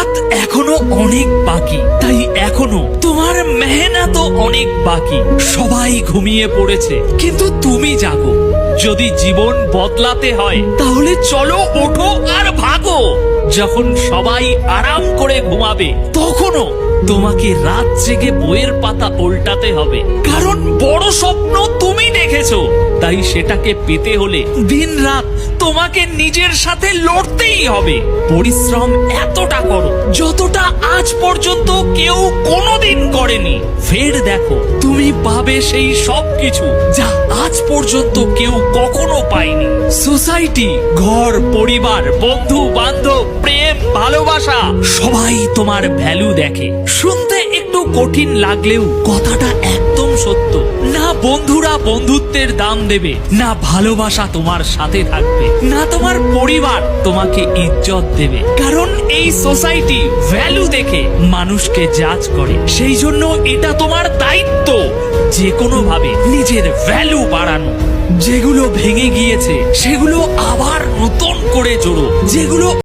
রাত এখনো অনেক বাকি, তাই এখনো তোমার মেহনতও অনেক বাকি। সবাই ঘুমিয়ে পড়েছে, কিন্তু তুমি জাগো। যদি জীবন বদলাতে হয় তাহলে চলো, ওঠো আর ভাগো। যখন সবাই আরাম করে ঘুমাবে তখনও তোমাকে রাত জেগে বইয়ের পাতা উল্টাতে হবে, কারণ বড় স্বপ্ন তুমি দেখেছো। তাই সেটাকে পেতে হলে দিন রাত তোমাকে নিজের সাথে লড়তেই হবে। পরিশ্রম এতটা করো যতটা আজ পর্যন্ত কেউ কোনোদিন করেনি। ফের দেখো, তুমি পাবে সেই সব কিছু যা আজ পর্যন্ত কেউ কখনো পায়নি। সোসাইটি, ঘর, পরিবার, বন্ধু বান্ধব, প্রেম, ভালোবাসা, সবাই তোমার ভ্যালু দেখে। শুনতে একটু কঠিন লাগলেও কথাটা একদম সত্য। না বন্ধুরা বন্ধুত্বের দাম দেবে, না ভালোবাসা তোমার সাথে থাকবে, না তোমার পরিবার তোমাকে ইজ্জত দেবে। কারণ এই সোসাইটি ভ্যালু দেখে মানুষকে জাজ করে। সেই জন্য এটা তোমার দায়িত্ব যে কোনো ভাবে নিজের ভ্যালু বাড়ানো। যেগুলো ভেঙে গিয়েছে সেগুলো আবার নতুন করে জোড়ো। যেগুলো